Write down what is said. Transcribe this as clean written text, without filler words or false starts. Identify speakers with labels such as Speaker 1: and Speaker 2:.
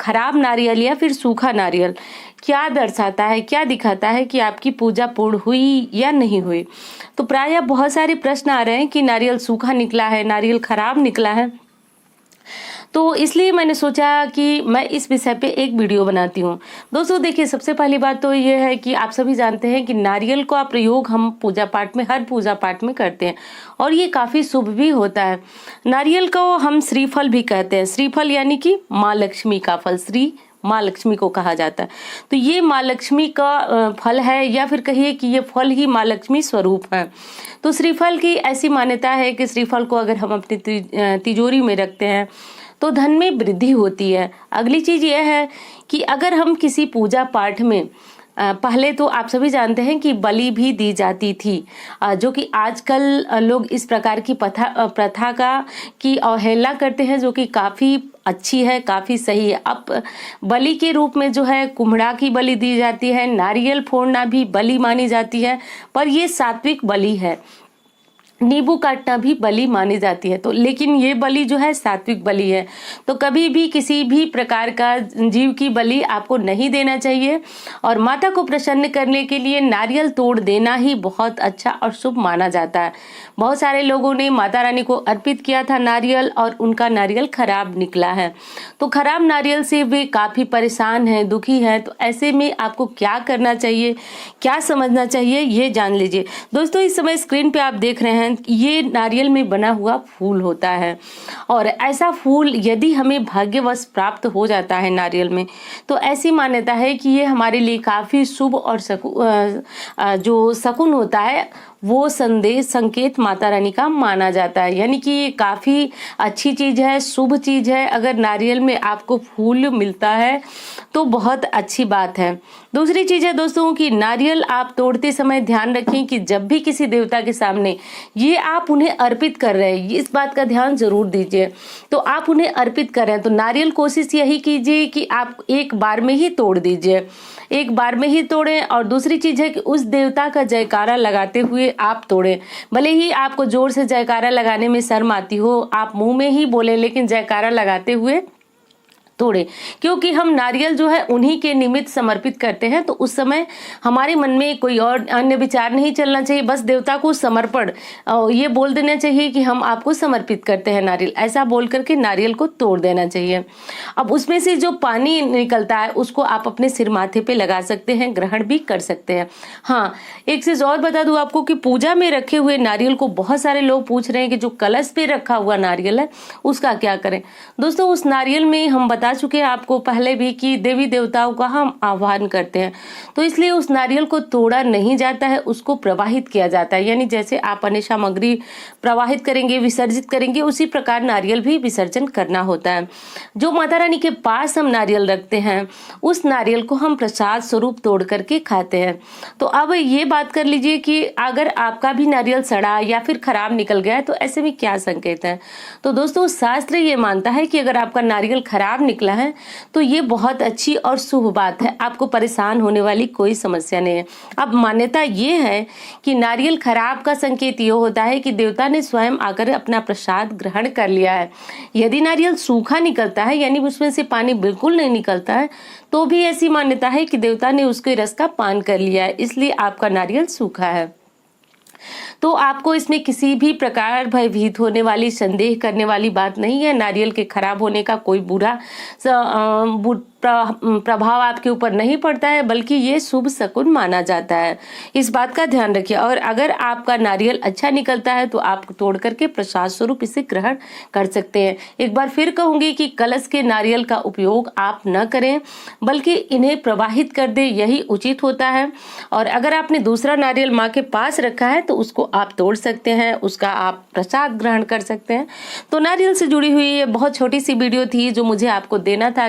Speaker 1: खराब नारियल या फिर सूखा नारियल क्या दर्शाता है, क्या दिखाता है कि आपकी पूजा पूर्ण हुई या नहीं हुई। तो प्रायः बहुत सारे प्रश्न आ रहे हैं कि नारियल सूखा निकला है, नारियल खराब निकला है। तो इसलिए मैंने सोचा कि मैं इस विषय पे एक वीडियो बनाती हूँ। दोस्तों देखिए, सबसे पहली बात तो ये है कि आप सभी जानते हैं कि नारियल का प्रयोग हम पूजा पाठ में, हर पूजा पाठ में करते हैं और ये काफ़ी शुभ भी होता है। नारियल को हम श्रीफल भी कहते हैं। श्रीफल यानी कि माँ लक्ष्मी का फल, श्री माँ लक्ष्मी को कहा जाता है। तो ये माँ लक्ष्मी का फल है, या फिर कहिए कि ये फल ही माँ लक्ष्मी स्वरूप है। तो श्रीफल की ऐसी मान्यता है कि श्रीफल को अगर हम अपनी तिजोरी में रखते हैं तो धन में वृद्धि होती है। अगली चीज यह है कि अगर हम किसी पूजा पाठ में पहले तो आप सभी जानते हैं कि बलि भी दी जाती थी, जो कि आजकल लोग इस प्रकार की प्रथा की अवहेलना करते हैं, जो कि काफ़ी अच्छी है, काफ़ी सही है। अब बलि के रूप में जो है कुम्हड़ा की बलि दी जाती है, नारियल फोड़ना भी बलि मानी जाती है, पर ये सात्विक बलि है। नींबू काटना भी बलि मानी जाती है, तो लेकिन ये बलि जो है सात्विक बलि है। तो कभी भी किसी भी प्रकार का जीव की बलि आपको नहीं देना चाहिए और माता को प्रसन्न करने के लिए नारियल तोड़ देना ही बहुत अच्छा और शुभ माना जाता है। बहुत सारे लोगों ने माता रानी को अर्पित किया था नारियल और उनका नारियल खराब निकला है। तो खराब नारियल से वे काफ़ी परेशान हैं, दुखी हैं। तो ऐसे में आपको क्या करना चाहिए, क्या समझना चाहिए, ये जान लीजिए। दोस्तों इस समय स्क्रीन पे आप देख रहे हैं ये नारियल में बना हुआ फूल होता है और ऐसा फूल यदि हमें भाग्यवश प्राप्त हो जाता है नारियल में, तो ऐसी मान्यता है कि ये हमारे लिए काफ़ी शुभ और जो शकुन होता है वो संदेश संकेत माता रानी का माना जाता है। यानी कि ये काफ़ी अच्छी चीज़ है, शुभ चीज़ है। अगर नारियल में आपको फूल मिलता है तो बहुत अच्छी बात है। दूसरी चीज़ है दोस्तों कि नारियल आप तोड़ते समय ध्यान रखें कि जब भी किसी देवता के सामने ये आप उन्हें अर्पित कर रहे हैं, इस बात का ध्यान जरूर दीजिए। तो आप उन्हें अर्पित कर रहे हैं तो नारियल कोशिश यही कीजिए कि आप एक बार में ही तोड़ दीजिए, एक बार में ही तोड़ें। और दूसरी चीज़ है कि उस देवता का जयकारा लगाते हुए आप तोड़ें। भले ही आपको जोर से जयकारा लगाने में शर्म आती हो, आप मुंह में ही बोलें, लेकिन जयकारा लगाते हुए तोड़े, क्योंकि हम नारियल जो है उन्हीं के निमित्त समर्पित करते हैं। तो उस समय हमारे मन में कोई और अन्य विचार नहीं चलना चाहिए, बस देवता को समर्पण ये बोल देना चाहिए कि हम आपको समर्पित करते हैं नारियल, ऐसा बोल करके नारियल को तोड़ देना चाहिए। अब उसमें से जो पानी निकलता है उसको आप अपने सिर माथे पे लगा सकते हैं, ग्रहण भी कर सकते हैं। हाँ, एक चीज और बता दूं आपको कि पूजा में रखे हुए नारियल को बहुत सारे लोग पूछ रहे हैं कि जो कलश पे रखा हुआ नारियल है उसका क्या करें। दोस्तों उस नारियल में हम बता चुके हैं आपको पहले भी कि देवी देवताओं का हम आह्वान करते हैं, तो इसलिए उस नारियल को तोड़ा नहीं जाता है, उसको प्रवाहित किया जाता है। यानी जैसे आप अन्य सामग्री प्रवाहित करेंगे, विसर्जित करेंगे, उसी प्रकार नारियल भी विसर्जन करना होता है। जो माता रानी के पास हम नारियल रखते हैं उस नारियल को हम प्रसाद स्वरूप तोड़ करके खाते हैं। तो अब ये बात कर लीजिए कि अगर आपका भी नारियल सड़ा या फिर खराब निकल गया है तो ऐसे में क्या संकेत है। तो दोस्तों शास्त्र ये मानता है कि अगर आपका नारियल खराब निकला है तो ये बहुत अच्छी और शुभ बात है, आपको परेशान होने वाली कोई समस्या नहीं है। अब मान्यता ये है कि नारियल खराब का संकेत ये होता है कि देवता ने स्वयं आकर अपना प्रसाद ग्रहण कर लिया है। यदि नारियल सूखा निकलता है यानी उसमें से पानी बिल्कुल नहीं निकलता है तो भी ऐसी मान्यता है कि देवता ने उसके रस का पान कर लिया है, इसलिए आपका नारियल सूखा है। तो आपको इसमें किसी भी प्रकार भयभीत होने वाली, संदेह करने वाली बात नहीं है। नारियल के खराब होने का कोई बुरा प्रभाव आपके ऊपर नहीं पड़ता है, बल्कि ये शुभ शकुन माना जाता है। इस बात का ध्यान रखिए। और अगर आपका नारियल अच्छा निकलता है तो आप तोड़ करके प्रसाद स्वरूप इसे ग्रहण कर सकते हैं। एक बार फिर कहूंगी कि कलश के नारियल का उपयोग आप न करें, बल्कि इन्हें प्रवाहित कर दे, यही उचित होता है। और अगर आपने दूसरा नारियल माँ के पास रखा है तो उसको आप तोड़ सकते हैं, उसका आप प्रसाद ग्रहण कर सकते हैं। तो नारियल से जुड़ी हुई ये बहुत छोटी सी वीडियो थी जो मुझे आपको देना था।